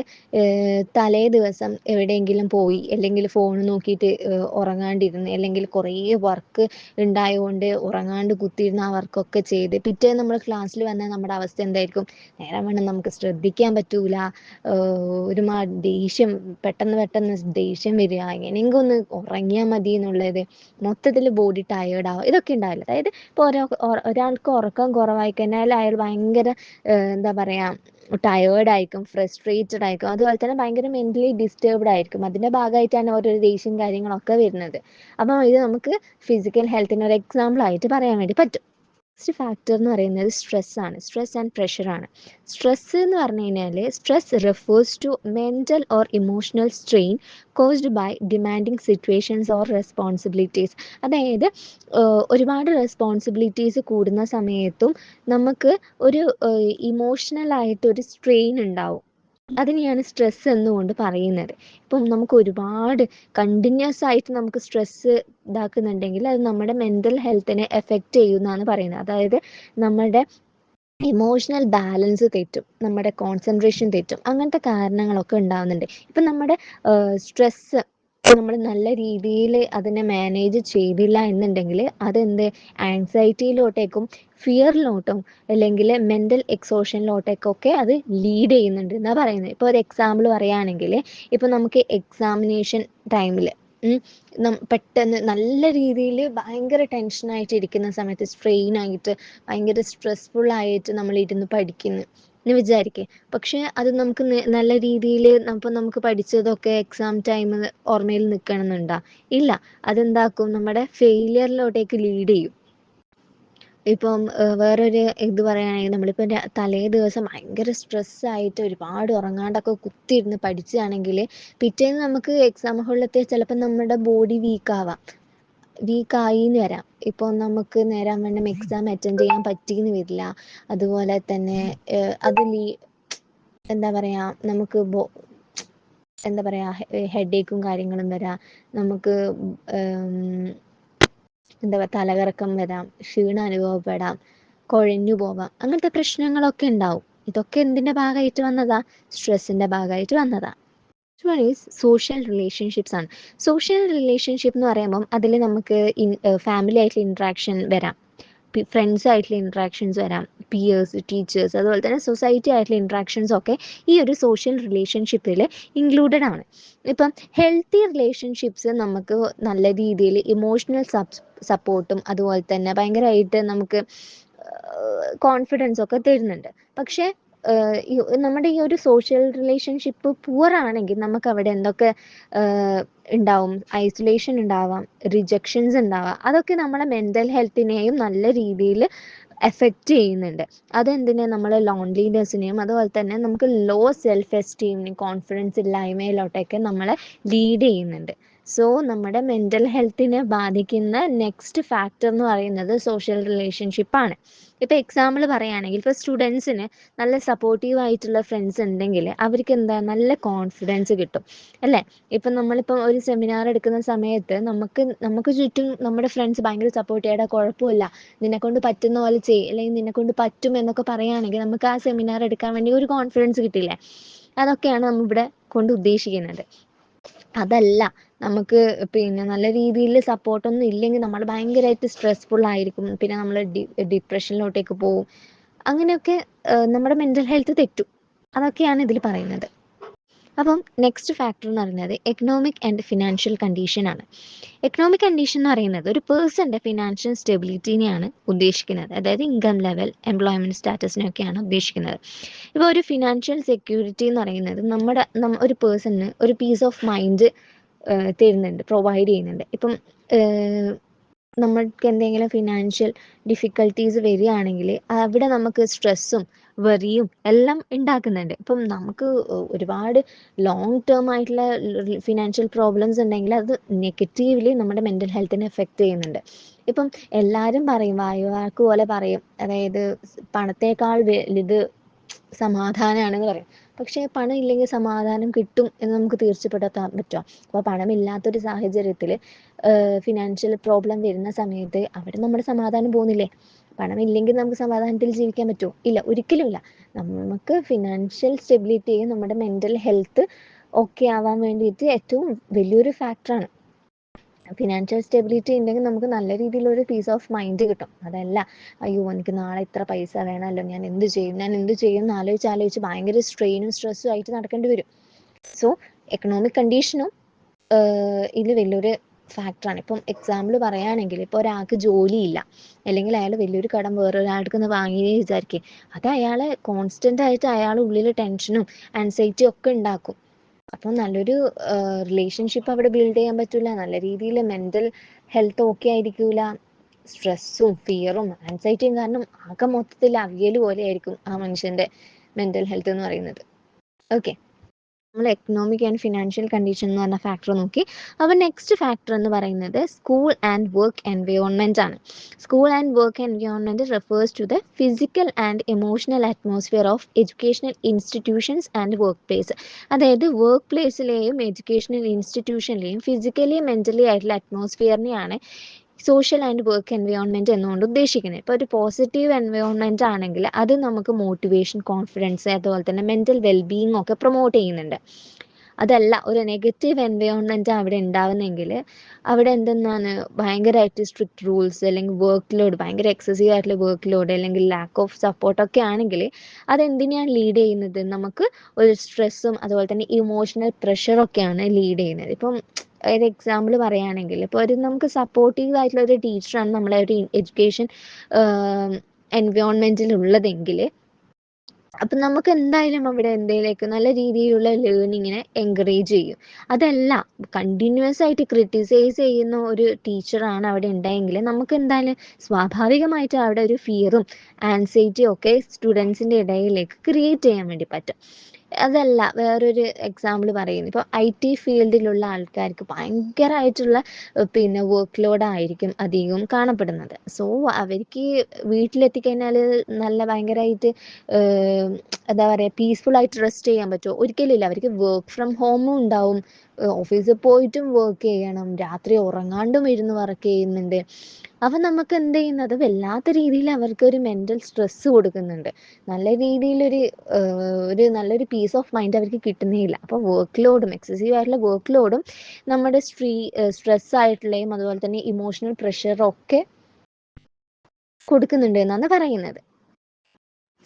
[SPEAKER 1] തലേ ദിവസം എവിടെയെങ്കിലും പോയി അല്ലെങ്കിൽ ഫോൺ നോക്കിയിട്ട് ഉറങ്ങാണ്ടിരുന്ന് അല്ലെങ്കിൽ കുറേ വർക്ക് ഉണ്ടായതുകൊണ്ട് ഉറങ്ങാണ്ട് കുത്തിയിരുന്ന് ആ വർക്കൊക്കെ ചെയ്ത് പിറ്റേന്ന് നമ്മൾ ക്ലാസ്സിൽ വന്നാൽ നമ്മുടെ അവസ്ഥ എന്തായിരിക്കും? നേരം വേണം നമുക്ക് ശ്രദ്ധിക്കാൻ പറ്റൂല, ഒരുമാതിരി ദേഷ്യം, പെട്ടെന്ന് ദേഷ്യം വരിക, എങ്ങനെയെങ്കിലും ഒന്ന് ഉറങ്ങിയാൽ മതി എന്നുള്ളത്, മൊത്തത്തിൽ ബോഡി ടയേർഡാവുക, ഇതൊക്കെ ഉണ്ടാവില്ല. അതായത് ഇപ്പോൾ ഒരാൾക്ക് ഉറക്കം കുറവായി കഴിഞ്ഞാൽ അയാൾ ഭയങ്കര എന്താ പറയുക, ടയേർഡ് ആയിരിക്കും, ഫ്രസ്ട്രേറ്റഡ് ആയിരിക്കും, അതുപോലെ തന്നെ ഭയങ്കര മെൻ്റലി ഡിസ്റ്റർബ്ഡ് ആയിരിക്കും. അതിൻ്റെ ഭാഗമായിട്ടാണ് ഓരോ ദേഷ്യം കാര്യങ്ങളൊക്കെ വരുന്നത്. അപ്പം ഇത് നമുക്ക് ഫിസിക്കൽ ഹെൽത്തിന് ഒരു എക്സാമ്പിൾ ആയിട്ട് പറയാൻ വേണ്ടി പറ്റും. നെക്സ്റ്റ് ഫാക്ടർ എന്ന് പറയുന്നത് സ്ട്രെസ്സാണ്. സ്ട്രെസ് ആൻഡ് പ്രഷറാണ്. സ്ട്രെസ് എന്ന് പറഞ്ഞു കഴിഞ്ഞാൽ stress refers to mental or emotional strain caused by demanding situations or responsibilities. അതായത് ഒരുപാട് റെസ്പോൺസിബിലിറ്റീസ് കൂടുന്ന സമയത്തും നമുക്ക് ഒരു ഇമോഷണലായിട്ടൊരു സ്ട്രെയിൻ ഉണ്ടാവും. അതിനെയാണ് സ്ട്രെസ് എന്നുകൊണ്ട് പറയുന്നത്. ഇപ്പം നമുക്ക് ഒരുപാട് കണ്ടിന്യൂസ് ആയിട്ട് നമുക്ക് സ്ട്രെസ് ഇതാക്കുന്നുണ്ടെങ്കിൽ അത് നമ്മുടെ മെൻ്റൽ ഹെൽത്തിനെ എഫക്റ്റ് ചെയ്യുമെന്നാണ് പറയുന്നത്. അതായത് നമ്മുടെ ഇമോഷണൽ ബാലൻസ് തെറ്റും, നമ്മുടെ കോൺസെൻട്രേഷൻ തെറ്റും, അങ്ങനത്തെ കാരണങ്ങളൊക്കെ ഉണ്ടാകുന്നുണ്ട്. ഇപ്പം നമ്മുടെ സ്ട്രെസ്സ് നമ്മൾ നല്ല രീതിയിൽ അതിനെ മാനേജ് ചെയ്തില്ല എന്നുണ്ടെങ്കിൽ അതെന്ത് ആൻസൈറ്റിയിലോട്ടേക്കും ഫിയറിലോട്ടും അല്ലെങ്കിൽ മെൻ്റൽ എക്സോഷനിലോട്ടേക്കൊക്കെ അത് ലീഡ് ചെയ്യുന്നുണ്ട് എന്നാണ് പറയുന്നത്. ഇപ്പോൾ ഒരു എക്സാമ്പിൾ പറയുകയാണെങ്കിൽ, ഇപ്പോൾ നമുക്ക് എക്സാമിനേഷൻ ടൈമിൽ പെട്ടെന്ന് നല്ല രീതിയിൽ ഭയങ്കര ടെൻഷനായിട്ട് ഇരിക്കുന്ന സമയത്ത്, സ്ട്രെയിൻ ആയിട്ട് ഭയങ്കര സ്ട്രെസ്ഫുള്ളായിട്ട് നമ്മൾ ഇരുന്ന് പഠിക്കുന്നു എന്ന് വിചാരിക്കുക. പക്ഷേ അത് നമുക്ക് നല്ല രീതിയിൽ അപ്പോൾ നമുക്ക് പഠിച്ചതൊക്കെ എക്സാം ടൈം ഓർമ്മയിൽ നിൽക്കണമെന്നുണ്ടോ? ഇല്ല. അതെന്താക്കും, നമ്മുടെ ഫെയിലിയറിലോട്ടേക്ക് ലീഡ് ചെയ്യും. ഇപ്പം വേറൊരു ഇത് പറയുകയാണെങ്കിൽ, നമ്മളിപ്പോൾ തലേ ദിവസം ഭയങ്കര സ്ട്രെസ്സായിട്ട് ഒരുപാട് ഉറങ്ങാണ്ടൊക്കെ കുത്തിയിരുന്ന് പഠിക്കുകയാണെങ്കിൽ പിറ്റേന്ന് നമുക്ക് എക്സാം ഹാളിലെത്തിയാൽ ചിലപ്പോൾ നമ്മുടെ ബോഡി വീക്കായി എന്ന് വരാം. ഇപ്പോൾ നമുക്ക് നേരാൻ വേണം എക്സാം അറ്റൻഡ് ചെയ്യാൻ പറ്റിയെന്ന് വരില്ല. അതുപോലെ തന്നെ അതിൽ എന്താ പറയുക, നമുക്ക് എന്താ പറയുക, ഹെഡേക്കും കാര്യങ്ങളും വരാം, നമുക്ക് എന്താ പറയുക, തലകറക്കം വരാം, ക്ഷീണം അനുഭവപ്പെടാം, കുഴഞ്ഞു പോവാം, അങ്ങനത്തെ പ്രശ്നങ്ങളൊക്കെ ഉണ്ടാവും. ഇതൊക്കെ എന്തിൻ്റെ ഭാഗമായിട്ട് വന്നതാ? സ്ട്രെസ്സിൻ്റെ ഭാഗമായിട്ട് വന്നതാ. സോഷ്യൽ റിലേഷൻഷിപ്സ് ആണ്. സോഷ്യൽ റിലേഷൻഷിപ്പ് എന്ന് പറയുമ്പം അതിൽ നമുക്ക് ഫാമിലി ആയിട്ടുള്ള ഇൻട്രാക്ഷൻ വരാം, ഫ്രണ്ട്സ് ആയിട്ടുള്ള ഇൻട്രാക്ഷൻസ് വരാം, പിയേഴ്സ്, ടീച്ചേഴ്സ്, അതുപോലെ തന്നെ സൊസൈറ്റി ആയിട്ടുള്ള ഇൻട്രാക്ഷൻസ് ഒക്കെ ഈ ഒരു സോഷ്യൽ റിലേഷൻഷിപ്പിൽ ഇൻക്ലൂഡഡ് ആണ്. ഇപ്പം ഹെൽത്തി റിലേഷൻഷിപ്സ് നമുക്ക് നല്ല രീതിയിൽ ഇമോഷണൽ സപ്പോർട്ടും അതുപോലെ തന്നെ ഭയങ്കരമായിട്ട് നമുക്ക് കോൺഫിഡൻസ് ഒക്കെ തരുന്നുണ്ട്. പക്ഷേ നമ്മുടെ ഈ ഒരു സോഷ്യൽ റിലേഷൻഷിപ്പ് പുവർ ആണെങ്കിൽ നമുക്ക് അവിടെ എന്തൊക്കെ ഉണ്ടാവും? ഐസൊലേഷൻ ഉണ്ടാവാം, റിജക്ഷൻസ് ഉണ്ടാവാം. അതൊക്കെ നമ്മളെ മെൻ്റൽ ഹെൽത്തിനെയും നല്ല രീതിയിൽ എഫക്റ്റ് ചെയ്യുന്നുണ്ട്. അതെന്തിനെ, നമ്മളെ ലോൺലിനെസ്സിനെയും അതുപോലെ തന്നെ നമുക്ക് ലോ സെൽഫ് എസ്റ്റീമിനെയും കോൺഫിഡൻസ് ഇല്ലായ്മയിലോട്ടൊക്കെ നമ്മളെ ലീഡ് ചെയ്യുന്നുണ്ട്. സോ നമ്മുടെ മെൻ്റൽ ഹെൽത്തിനെ ബാധിക്കുന്ന നെക്സ്റ്റ് ഫാക്ടർ എന്ന് പറയുന്നത് സോഷ്യൽ റിലേഷൻഷിപ്പാണ്. ഇപ്പോൾ എക്സാമ്പിൾ പറയുകയാണെങ്കിൽ, ഇപ്പോൾ സ്റ്റുഡൻസിന് നല്ല സപ്പോർട്ടീവ് ആയിട്ടുള്ള ഫ്രണ്ട്സ് ഉണ്ടെങ്കിൽ അവർക്ക് എന്താ, നല്ല കോൺഫിഡൻസ് കിട്ടും അല്ലേ? ഇപ്പം നമ്മളിപ്പം ഒരു സെമിനാർ എടുക്കുന്ന സമയത്ത് നമുക്ക് ചുറ്റും നമ്മുടെ ഫ്രണ്ട്സ് ഭയങ്കര സപ്പോർട്ട് ചെയ്യടാ, കുഴപ്പമില്ല, നിന്നെക്കൊണ്ട് പറ്റുന്ന പോലെ ചെയ്യും, അല്ലെങ്കിൽ നിന്നെക്കൊണ്ട് പറ്റും എന്നൊക്കെ പറയുകയാണെങ്കിൽ നമുക്ക് ആ സെമിനാർ എടുക്കാൻ വേണ്ടി ഒരു കോൺഫിഡൻസ് കിട്ടില്ലേ? അതൊക്കെയാണ് നമ്മളിവിടെ കൊണ്ട് ഉദ്ദേശിക്കുന്നത്. അതല്ല, നമുക്ക് പിന്നെ നല്ല രീതിയിൽ സപ്പോർട്ടൊന്നും ഇല്ലെങ്കിൽ നമ്മൾ ഭയങ്കരമായിട്ട് സ്ട്രെസ്ഫുൾ ആയിരിക്കും, പിന്നെ നമ്മൾ ഡിപ്രഷനിലോട്ടേക്ക് പോകും, അങ്ങനെയൊക്കെ നമ്മുടെ മെൻ്റൽ ഹെൽത്ത് തെറ്റും. അതൊക്കെയാണ് ഇതിൽ പറയുന്നത്. അപ്പം നെക്സ്റ്റ് ഫാക്ടർ എന്ന് പറയുന്നത് എക്കണോമിക് ആൻഡ് ഫിനാൻഷ്യൽ കണ്ടീഷൻ ആണ്. എക്കണോമിക് കണ്ടീഷൻ എന്ന് പറയുന്നത് ഒരു പേഴ്സൻ്റെ ഫിനാൻഷ്യൽ സ്റ്റെബിലിറ്റിനെയാണ് ഉദ്ദേശിക്കുന്നത്. അതായത് ഇൻകം ലെവൽ, എംപ്ലോയ്മെൻറ്റ് സ്റ്റാറ്റസിനെയൊക്കെയാണ് ഉദ്ദേശിക്കുന്നത്. ഇപ്പോൾ ഒരു ഫിനാൻഷ്യൽ സെക്യൂരിറ്റി എന്ന് പറയുന്നത് ഒരു പേഴ്സണിന് ഒരു പീസ് ഓഫ് മൈൻഡ് തരുന്നുണ്ട്, പ്രൊവൈഡ് ചെയ്യുന്നുണ്ട്. ഇപ്പം നമ്മൾക്ക് എന്തെങ്കിലും ഫിനാൻഷ്യൽ ഡിഫിക്കൽട്ടീസ് വരികയാണെങ്കിൽ അവിടെ നമുക്ക് സ്ട്രെസ്സും വെറിയും എല്ലാം ഉണ്ടാക്കുന്നുണ്ട്. ഇപ്പം നമുക്ക് ഒരുപാട് ലോങ് ടേം ആയിട്ടുള്ള ഫിനാൻഷ്യൽ പ്രോബ്ലംസ് ഉണ്ടെങ്കിൽ അത് നെഗറ്റീവ്ലി നമ്മുടെ മെൻ്റൽ ഹെൽത്തിനെ എഫക്റ്റ് ചെയ്യുന്നുണ്ട്. ഇപ്പം എല്ലാവരും പറയും, വാക്ക് പോലെ പറയും, അതായത് പണത്തേക്കാൾ വലുത് സമാധാനമാണെന്ന് പറയും. പക്ഷേ പണം ഇല്ലെങ്കിൽ സമാധാനം കിട്ടും എന്ന് നമുക്ക് തീർച്ചപ്പെടുത്താൻ പറ്റുമോ? അപ്പോൾ പണമില്ലാത്തൊരു സാഹചര്യത്തിൽ ഫിനാൻഷ്യൽ പ്രോബ്ലം വരുന്ന സമയത്ത് അവിടെ നമ്മുടെ സമാധാനം പോകുന്നില്ലേ? പണമില്ലെങ്കിൽ നമുക്ക് സമാധാനത്തിൽ ജീവിക്കാൻ പറ്റുമോ? ഇല്ല, ഒരിക്കലുമില്ല. നമുക്ക് ഫിനാൻഷ്യൽ സ്റ്റെബിലിറ്റിയും നമ്മുടെ മെൻ്റൽ ഹെൽത്ത് ഓക്കെ ആവാൻ വേണ്ടിയിട്ട് ഏറ്റവും വലിയൊരു ഫാക്ടറാണ്. ഫിനാൻഷ്യൽ സ്റ്റെബിലിറ്റി ഉണ്ടെങ്കിൽ നമുക്ക് നല്ല രീതിയിലൊരു പീസ് ഓഫ് മൈൻഡ് കിട്ടും. അതല്ല, അയ്യോ എനിക്ക് നാളെ ഇത്ര പൈസ വേണമല്ലോ, ഞാൻ എന്ത് ചെയ്യും എന്ന് ആലോചിച്ച് ഭയങ്കര സ്ട്രെയിനും സ്ട്രെസ്സും ആയിട്ട് നടക്കേണ്ടി വരും. സോ എക്കണോമിക് കണ്ടീഷനും ഇതിൽ വലിയൊരു ഫാക്ടറാണ്. ഇപ്പം എക്സാമ്പിൾ പറയുകയാണെങ്കിൽ, ഇപ്പോൾ ഒരാൾക്ക് ജോലിയില്ല, അല്ലെങ്കിൽ അയാൾ വലിയൊരു കടം വേറൊരാൾക്ക് നിന്ന് വാങ്ങിയേ വിചാരിക്കുക, അത് അയാളെ കോൺസ്റ്റൻ്റ് ആയിട്ട് അയാളുടെ ഉള്ളിൽ ടെൻഷനും ആൻസൈറ്റിയും ഒക്കെ ഉണ്ടാക്കും. അപ്പോൾ നല്ലൊരു റിലേഷൻഷിപ്പ് അവിടെ ബിൽഡ് ചെയ്യാൻ പറ്റില്ല, നല്ല രീതിയിൽ മെൻ്റൽ ഹെൽത്ത് ഓക്കെ ആയിരിക്കില്ല. സ്ട്രെസ്സും ഫിയറും ആൻസൈറ്റിയും കാരണം ആകെ മൊത്തത്തിൽ അവിയൽ പോലെ ആയിരിക്കും ആ മനുഷ്യൻ്റെ മെൻ്റൽ ഹെൽത്ത് എന്ന് പറയുന്നത്. ഓക്കെ, നമ്മൾ എക്കണോമിക് ആൻഡ് ഫിനാൻഷ്യൽ കണ്ടീഷൻ എന്ന് പറഞ്ഞ ഫാക്ടർ നോക്കി. അപ്പോൾ നെക്സ്റ്റ് ഫാക്ടർ എന്ന് പറയുന്നത് സ്കൂൾ ആൻഡ് വർക്ക് എൻവയോൺമെൻറ്റ് ആണ്. School and work environment refers to the physical and emotional atmosphere of educational institutions and work place. അതായത് വർക്ക് പ്ലേസിലെയും എഡ്യൂക്കേഷണൽ ഇൻസ്റ്റിറ്റ്യൂഷനിലെയും ഫിസിക്കലി മെൻ്റലി ആയിട്ടുള്ള അറ്റ്മോസ്ഫിയറിനെയാണ് സോഷ്യൽ ആൻഡ് വർക്ക് എൻവയോൺമെൻറ്റ് എന്നുകൊണ്ട് ഉദ്ദേശിക്കുന്നത്. ഇപ്പോൾ ഒരു പോസിറ്റീവ് എൻവയോൺമെൻറ്റ് ആണെങ്കിൽ അത് നമുക്ക് മോട്ടിവേഷൻ, കോൺഫിഡൻസ്, അതുപോലെ തന്നെ മെൻ്റൽ വെൽബീയിങ് ഒക്കെ പ്രൊമോട്ട് ചെയ്യുന്നുണ്ട്. അതല്ല, ഒരു നെഗറ്റീവ് എൻവയോൺമെൻറ്റ് അവിടെ ഉണ്ടാവുന്നെങ്കിൽ അവിടെ എന്തെന്നാണ് ഭയങ്കരമായിട്ട് സ്ട്രിക്റ്റ് റൂൾസ്, അല്ലെങ്കിൽ വർക്ക് ലോഡ്, ഭയങ്കര എക്സസീവ് ആയിട്ടുള്ള വർക്ക് ലോഡ്, അല്ലെങ്കിൽ ലാക്ക് ഓഫ് സപ്പോർട്ടൊക്കെ ആണെങ്കിൽ അതെന്തിനാണ് ലീഡ് ചെയ്യുന്നത്? നമുക്ക് ഒരു സ്ട്രെസ്സും അതുപോലെ തന്നെ ഇമോഷണൽ പ്രഷറൊക്കെയാണ് ലീഡ് ചെയ്യുന്നത്. ഇപ്പം ഒരു എക്സാമ്പിൾ പറയുകയാണെങ്കിൽ, ഇപ്പോൾ നമുക്ക് സപ്പോർട്ടീവ് ആയിട്ടുള്ള ഒരു ടീച്ചറാണ് നമ്മളെ ഒരു എഡ്യൂക്കേഷൻ എൻവയോൺമെൻറ്റിൽ ഉള്ളതെങ്കിൽ അപ്പം നമുക്ക് എന്തായാലും അവിടെ എന്തെങ്കിലുമൊക്കെ നല്ല രീതിയിലുള്ള ലേണിങ്ങിനെ എൻകറേജ് ചെയ്യും. അതല്ല, കണ്ടിന്യൂസ് ആയിട്ട് ക്രിട്ടിസൈസ് ചെയ്യുന്ന ഒരു ടീച്ചറാണ് അവിടെ ഉണ്ടായെങ്കിൽ നമുക്ക് എന്തായാലും സ്വാഭാവികമായിട്ട് അവിടെ ഒരു ഫിയറും ആൻസൈറ്റിയും ഒക്കെ സ്റ്റുഡൻസിൻ്റെ ഇടയിലേക്ക് ക്രിയേറ്റ് ചെയ്യാൻ വേണ്ടി പറ്റും. അതല്ല, വേറൊരു എക്സാമ്പിൾ പറയുന്നു, ഇപ്പോൾ IT ഫീൽഡിലുള്ള ആൾക്കാർക്ക് ഭയങ്കരമായിട്ടുള്ള പിന്നെ വർക്ക് ലോഡായിരിക്കും അധികവും കാണപ്പെടുന്നത്. സോ അവർക്ക് വീട്ടിലെത്തിക്കഴിഞ്ഞാൽ നല്ല ഭയങ്കരമായിട്ട് എന്താ പറയുക, പീസ്ഫുള്ളായിട്ട് റെസ്റ്റ് ചെയ്യാൻ പറ്റുമോ? ഒരിക്കലുമില്ല. അവർക്ക് വർക്ക് ഫ്രം ഹോമും ഉണ്ടാവും, ഓഫീസിൽ പോയിട്ടും വർക്ക് ചെയ്യണം, രാത്രി ഉറങ്ങാണ്ടും ഇരുന്ന് വർക്ക് ചെയ്യുന്നുണ്ട്. അപ്പം നമുക്ക് എന്ത് ചെയ്യുന്നത്, വല്ലാത്ത രീതിയിൽ അവർക്കൊരു മെൻ്റൽ സ്ട്രെസ്സ് കൊടുക്കുന്നുണ്ട്. നല്ല രീതിയിലൊരു നല്ലൊരു പീസ് ഓഫ് മൈൻഡ് അവർക്ക് കിട്ടുന്നേ ഇല്ല. അപ്പോൾ വർക്ക് ലോഡും, എക്സസീവ് ആയിട്ടുള്ള വർക്ക് ലോഡും നമ്മുടെ സ്ട്രെസ് ആയിട്ടുള്ളതും അതുപോലെ തന്നെ ഇമോഷണൽ പ്രഷറും ഒക്കെ കൊടുക്കുന്നുണ്ട് എന്നാണ് പറയുന്നത്.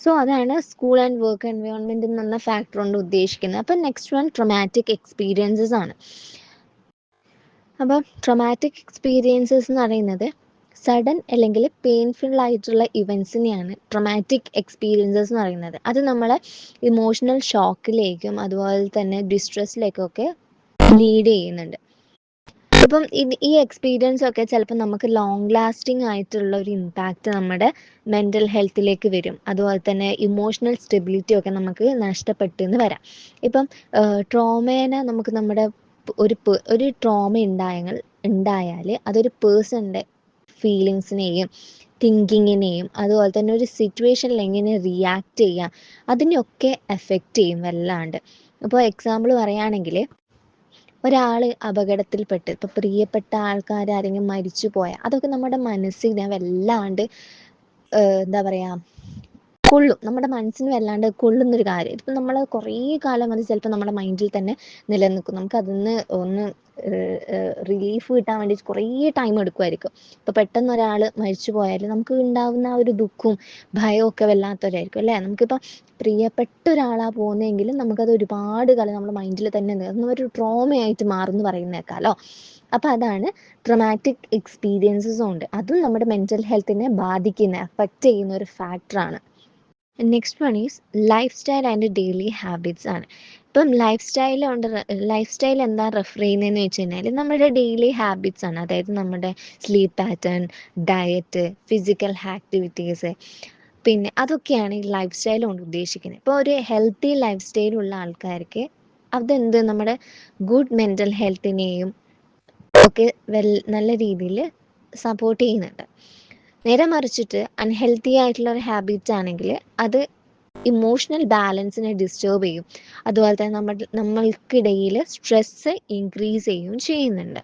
[SPEAKER 1] സോ അതാണ് സ്കൂൾ ആൻഡ് വർക്ക് എൻവയോൺമെൻറ്റ് എന്ന ഫാക്ടർ കൊണ്ട് ഉദ്ദേശിക്കുന്നത്. അപ്പം നെക്സ്റ്റ് വൺ ട്രോമാറ്റിക് എക്സ്പീരിയൻസസ് ആണ്. അപ്പം ട്രോമാറ്റിക് എക്സ്പീരിയൻസസ് എന്ന് പറയുന്നത് സഡൻ അല്ലെങ്കിൽ പെയിൻഫുൾ ആയിട്ടുള്ള ഇവൻസിനെയാണ് ട്രോമാറ്റിക് എക്സ്പീരിയൻസസ് എന്ന് പറയുന്നത്. അത് നമ്മളെ ഇമോഷണൽ ഷോക്കിലേക്കും അതുപോലെ തന്നെ ഡിസ്ട്രെസ്സിലേക്കൊക്കെ ലീഡ് ചെയ്യുന്നുണ്ട്. അപ്പം ഈ എക്സ്പീരിയൻസ് ഒക്കെ ചിലപ്പോൾ നമുക്ക് ലോങ് ലാസ്റ്റിംഗ് ആയിട്ടുള്ള ഒരു ഇമ്പാക്റ്റ് നമ്മുടെ മെൻ്റൽ ഹെൽത്തിലേക്ക് വരും. അതുപോലെ തന്നെ ഇമോഷണൽ സ്റ്റെബിലിറ്റി ഒക്കെ നമുക്ക് നഷ്ടപ്പെട്ടെന്ന് വരാം. ഇപ്പം ട്രോമേനെ നമുക്ക് നമ്മുടെ ഒരു ട്രോമ ഉണ്ടായാൽ അതൊരു പേഴ്സണിൻ്റെ ഫീലിങ്സിനെയും തിങ്കിങ്ങിനെയും അതുപോലെ തന്നെ ഒരു സിറ്റുവേഷനിൽ എങ്ങനെ റിയാക്ട് ചെയ്യാം അതിനെയൊക്കെ എഫക്റ്റ് ചെയ്യും വല്ലാണ്ട്. ഇപ്പോൾ എക്സാമ്പിൾ പറയുകയാണെങ്കിൽ, ഒരാൾ അപകടത്തിൽപ്പെട്ട്, ഇപ്പോൾ പ്രിയപ്പെട്ട ആൾക്കാർ ആരെങ്കിലും മരിച്ചു പോയാൽ അതൊക്കെ നമ്മുടെ മനസ്സിനെ വല്ലാണ്ട് എന്താ പറയുക, കൊള്ളും, നമ്മുടെ മനസ്സിന് വല്ലാണ്ട് കൊള്ളുന്നൊരു കാര്യം. ഇപ്പം നമ്മൾ കുറേ കാലം അത് ചിലപ്പോൾ നമ്മുടെ മൈൻഡിൽ തന്നെ നിലനിൽക്കും. നമുക്ക് അതിന്ന് ഒന്ന് റിലീഫ് കിട്ടാൻ വേണ്ടി കുറേ ടൈം എടുക്കുമായിരിക്കും. ഇപ്പോൾ പെട്ടെന്ന് ഒരാൾ മരിച്ചു പോയാൽ നമുക്ക് ഉണ്ടാകുന്ന ആ ഒരു ദുഃഖവും ഭയവും ഒക്കെ വല്ലാത്തവരായിരിക്കും അല്ലേ. നമുക്കിപ്പോൾ പ്രിയപ്പെട്ട ഒരാളാണ് പോകുന്നതെങ്കിലും നമുക്കത് ഒരുപാട് കാലം നമ്മുടെ മൈൻഡിൽ തന്നെ ഒരു ട്രോമയായിട്ട് മാറുമെന്ന് പറയുന്നേക്കാലോ. അപ്പോൾ അതാണ് ട്രൊമാറ്റിക് എക്സ്പീരിയൻസസും ഉണ്ട്, അതും നമ്മുടെ മെൻ്റൽ ഹെൽത്തിനെ ബാധിക്കുന്ന അഫക്റ്റ് ചെയ്യുന്ന ഒരു ഫാക്ടറാണ്. Next one is life style and daily habits ആണ്. ഇപ്പം ലൈഫ് സ്റ്റൈൽ എന്താ റെഫർ ചെയ്യുന്നതെന്ന് വെച്ച് കഴിഞ്ഞാൽ നമ്മുടെ ഡെയിലി ഹാബിറ്റ്സ് ആണ്. അതായത് നമ്മുടെ sleep pattern, diet, physical activities, പിന്നെ അതൊക്കെയാണ് ഈ ലൈഫ് സ്റ്റൈൽ കൊണ്ട് ഉദ്ദേശിക്കുന്നത്. ഇപ്പോൾ ഒരു ഹെൽത്തി ലൈഫ് സ്റ്റൈലുള്ള ആൾക്കാർക്ക് അതെന്ത് നമ്മുടെ ഗുഡ് മെൻ്റൽ ഹെൽത്തിനെയും ഒക്കെ നല്ല രീതിയിൽ സപ്പോർട്ട് ചെയ്യുന്നുണ്ട്. നേരെ മറിച്ചിട്ട് അൺഹെൽത്തി ആയിട്ടുള്ള ഒരു ഹാബിറ്റ് ആണെങ്കിൽ അത് ഇമോഷണൽ ബാലൻസിനെ ഡിസ്റ്റർബ് ചെയ്യും. അതുപോലെ തന്നെ നമ്മൾക്കിടയിൽ സ്ട്രെസ്സ് ഇൻക്രീസ് ചെയ്യുന്നുണ്ട്.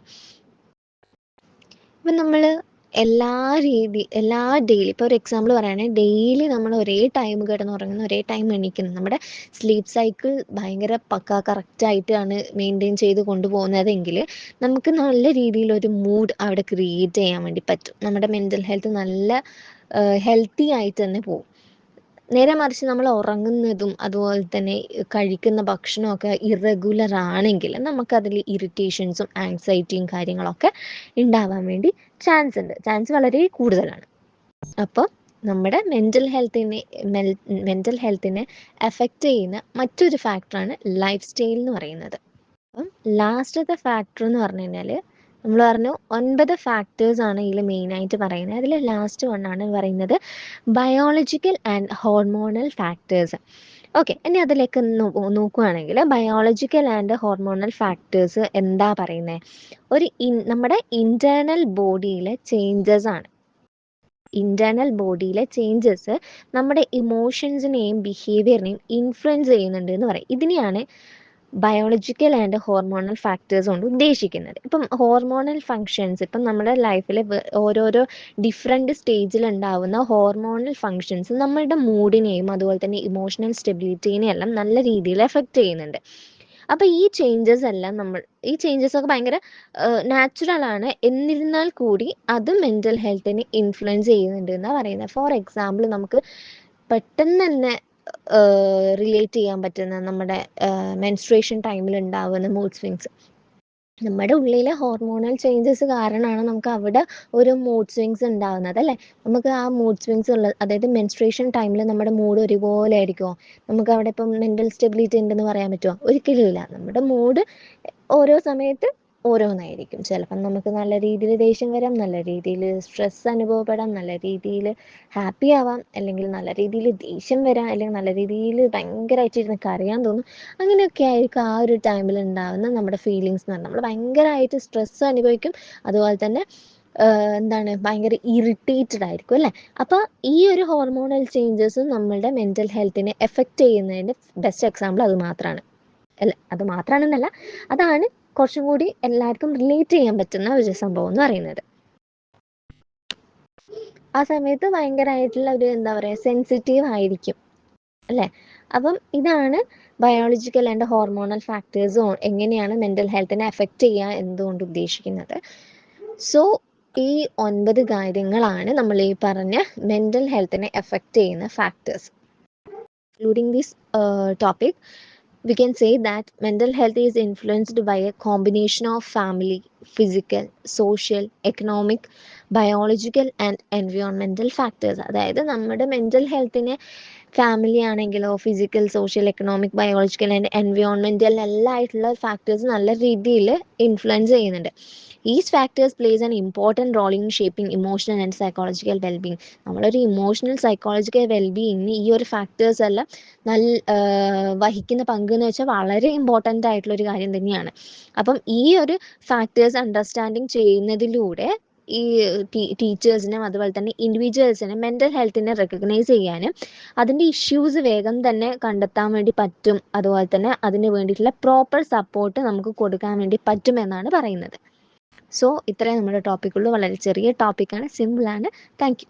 [SPEAKER 1] ഇപ്പം നമ്മൾ എല്ലാ ഡെയിലി ഇപ്പോൾ ഒരു എക്സാമ്പിൾ പറയുകയാണെങ്കിൽ ഡെയിലി നമ്മൾ ഒരേ ടൈം കിടന്നുറങ്ങുന്നു, ഒരേ ടൈം എണീക്കുന്നു, നമ്മുടെ സ്ലീപ്പ് സൈക്കിൾ ഭയങ്കര കറക്റ്റായിട്ടാണ് മെയിൻറ്റെയിൻ ചെയ്ത് കൊണ്ടുപോകുന്നതെങ്കിൽ നമുക്ക് നല്ല രീതിയിലൊരു മൂഡ് അവിടെ ക്രിയേറ്റ് ചെയ്യാൻ വേണ്ടി പറ്റും. നമ്മുടെ മെൻ്റൽ ഹെൽത്ത് നല്ല ഹെൽത്തി ആയിട്ട് തന്നെ പോകും. നേരെ മറിച്ച് നമ്മൾ ഉറങ്ങുന്നതും അതുപോലെ തന്നെ കഴിക്കുന്ന ഭക്ഷണമൊക്കെ ഇറഗുലർ ആണെങ്കിൽ നമുക്കതിൽ ഇറിറ്റേഷൻസും ആങ്സൈറ്റിയും കാര്യങ്ങളൊക്കെ ഉണ്ടാവാൻ വേണ്ടി ചാൻസ് വളരെ കൂടുതലാണ്. അപ്പോൾ നമ്മുടെ മെൻ്റൽ ഹെൽത്തിനെ എഫക്റ്റ് ചെയ്യുന്ന മറ്റൊരു ഫാക്ടറാണ് ലൈഫ് സ്റ്റൈൽ എന്ന് പറയുന്നത്. അപ്പം ലാസ്റ്റത്തെ ഫാക്ടർ എന്ന് പറഞ്ഞു കഴിഞ്ഞാൽ നമ്മൾ പറഞ്ഞു 9 ഫാക്ടേഴ്സ് ആണ് ഇതിൽ മെയിനായിട്ട് പറയുന്നത്. അതിൽ ലാസ്റ്റ് വണ്ണാണ് പറയുന്നത് biological and hormonal factors. Okay, ഇനി അതിലേക്ക് നോക്കുകയാണെങ്കിൽ ബയോളജിക്കൽ ആൻഡ് ഹോർമോണൽ ഫാക്ടേഴ്സ് എന്താ പറയുന്നത്? നമ്മുടെ ഇൻറ്റേർണൽ ബോഡിയിലെ ചേഞ്ചസ് ആണ്. ഇൻറ്റേർണൽ ബോഡിയിലെ ചേഞ്ചസ് നമ്മുടെ ഇമോഷൻസിനെയും ബിഹേവിയറിനെയും ഇൻഫ്ലുവൻസ് ചെയ്യുന്നുണ്ട് എന്ന് പറയും. ഇതിനെയാണ് ബയോളജിക്കൽ ആൻഡ് ഹോർമോണൽ ഫാക്ടേഴ്സ് കൊണ്ട് ഉദ്ദേശിക്കുന്നത്. ഇപ്പം ഹോർമോണൽ ഫങ്ഷൻസ്, ഇപ്പം നമ്മുടെ ലൈഫിൽ ഓരോരോ ഡിഫറെൻറ്റ് സ്റ്റേജിൽ ഉണ്ടാവുന്ന ഹോർമോണൽ ഫങ്ഷൻസ് നമ്മളുടെ മൂഡിനെയും അതുപോലെ തന്നെ ഇമോഷണൽ സ്റ്റെബിലിറ്റീനെയും എല്ലാം നല്ല രീതിയിൽ എഫക്റ്റ് ചെയ്യുന്നുണ്ട്. അപ്പോൾ ഈ ചേഞ്ചസ് ഒക്കെ ഭയങ്കര നാച്ചുറൽ ആണ്, എന്നിരുന്നാൽ കൂടി അത് മെൻ്റൽ ഹെൽത്തിനെ ഇൻഫ്ലുവൻസ് ചെയ്യുന്നുണ്ട് എന്നാണ് പറയുന്നത്. ഫോർ എക്സാമ്പിൾ നമുക്ക് പെട്ടെന്ന് തന്നെ റിലേറ്റ് ചെയ്യാൻ പറ്റുന്ന നമ്മുടെ മെൻസ്ട്രേഷൻ ടൈമിൽ ഉണ്ടാവുന്ന മൂഡ് സ്വിങ്സ്. നമ്മുടെ ഉള്ളിലെ ഹോർമോണൽ ചേഞ്ചസ് കാരണമാണ് നമുക്ക് അവിടെ ഒരു മൂഡ് സ്വിങ്സ് ഉണ്ടാകുന്നത് അല്ലേ. നമുക്ക് ആ മൂഡ് സ്വിങ്സ് അതായത് മെൻസ്ട്രേഷൻ ടൈമിൽ നമ്മുടെ മൂഡ് ഒരുപോലെ ആയിരിക്കുമോ? നമുക്ക് അവിടെ ഇപ്പം മെൻ്റൽ സ്റ്റെബിലിറ്റി ഉണ്ടെന്ന് പറയാൻ പറ്റുമോ? ഒരിക്കലും ഇല്ല. നമ്മുടെ മൂഡ് ഓരോ സമയത്ത് ഓരോന്നായിരിക്കും. ചിലപ്പം നമുക്ക് നല്ല രീതിയിൽ ദേഷ്യം വരാം, നല്ല രീതിയിൽ സ്ട്രെസ് അനുഭവപ്പെടാം, നല്ല രീതിയിൽ ഹാപ്പി ആവാം, അല്ലെങ്കിൽ നല്ല രീതിയിൽ ദേഷ്യം വരാം, അല്ലെങ്കിൽ നല്ല രീതിയിൽ ഭയങ്കരമായിട്ട് കരയാൻ തോന്നും. അങ്ങനെയൊക്കെ ആയിരിക്കും ആ ഒരു ടൈമിൽ ഉണ്ടാകുന്ന നമ്മുടെ ഫീലിങ്സ് എന്ന് പറഞ്ഞാൽ. നമ്മൾ ഭയങ്കരമായിട്ട് സ്ട്രെസ് അനുഭവിക്കും, അതുപോലെ തന്നെ ഭയങ്കര ഇറിറ്റേറ്റഡ് ആയിരിക്കും അല്ലേ. അപ്പോൾ ഈ ഒരു ഹോർമോണൽ ചേഞ്ചസ് നമ്മളുടെ മെൻ്റൽ ഹെൽത്തിനെ എഫക്റ്റ് ചെയ്യുന്നതിൻ്റെ ബെസ്റ്റ് എക്സാമ്പിൾ അത് മാത്രമാണ്. അത് മാത്രമാണെന്നല്ല, അതാണ് കുറച്ചും കൂടി എല്ലാവർക്കും റിലേറ്റ് ചെയ്യാൻ പറ്റുന്ന ഒരു സംഭവം എന്ന് പറയുന്നത്. ആ സമയത്ത് ഭയങ്കരമായിട്ടുള്ള ഒരു സെൻസിറ്റീവ് ആയിരിക്കും അല്ലേ. അപ്പം ഇതാണ് ബയോളജിക്കൽ ആൻഡ് ഹോർമോണൽ ഫാക്ടേഴ്സ് എങ്ങനെയാണ് മെൻ്റൽ ഹെൽത്തിനെ എഫക്റ്റ് ചെയ്യുക എന്നതുകൊണ്ട് ഉദ്ദേശിക്കുന്നത്. സോ ഈ 9 കാര്യങ്ങളാണ് നമ്മൾ ഈ പറഞ്ഞ മെൻ്റൽ ഹെൽത്തിനെ എഫക്റ്റ് ചെയ്യുന്ന factors. Including this topic, we can say that mental health is influenced by a combination of family, physical, social, economic, biological and environmental factors. അതായത് നമ്മുടെ മെൻ്റൽ ഹെൽത്തിനെ ഫാമിലി ആണെങ്കിലോ physical, social, economic, biological and environmental എല്ലാം ആയിട്ടുള്ള factors നല്ല രീതിയിൽ influence ചെയ്യുന്നുണ്ട്. Each factors place an important role in shaping emotional and psychological wellbeing. നമ്മളൊരു ഇമോഷണൽ സൈക്കോളജിക്കൽ വെൽബീയിങ്ങിന് ഈ ഒരു ഫാക്ടേഴ്സ് എല്ലാം വഹിക്കുന്ന പങ്ക് എന്ന് വെച്ചാൽ വളരെ ഇമ്പോർട്ടൻ്റ് ആയിട്ടുള്ളൊരു കാര്യം തന്നെയാണ്. അപ്പം ഈ ഒരു ഫാക്ടേഴ്സ് അണ്ടർസ്റ്റാൻഡിങ് ചെയ്യുന്നതിലൂടെ ഈ ടീച്ചേഴ്സിനും അതുപോലെ തന്നെ ഇൻഡിവിജ്വൽസിനും മെൻ്റൽ ഹെൽത്തിനെ റെക്കഗ്നൈസ് ചെയ്യാനും അതിൻ്റെ ഇഷ്യൂസ് വേഗം തന്നെ കണ്ടെത്താൻ വേണ്ടി പറ്റും. അതുപോലെ തന്നെ അതിന് വേണ്ടിയിട്ടുള്ള പ്രോപ്പർ സപ്പോർട്ട് നമുക്ക് കൊടുക്കാൻ വേണ്ടി പറ്റുമെന്നാണ് പറയുന്നത്. സോ ഇത്രയും നമ്മുടെ ടോപ്പിക്കുള്ളൂ. വളരെ ചെറിയ ടോപ്പിക്കാണ്, സിമ്പിളാണ്. Thank you.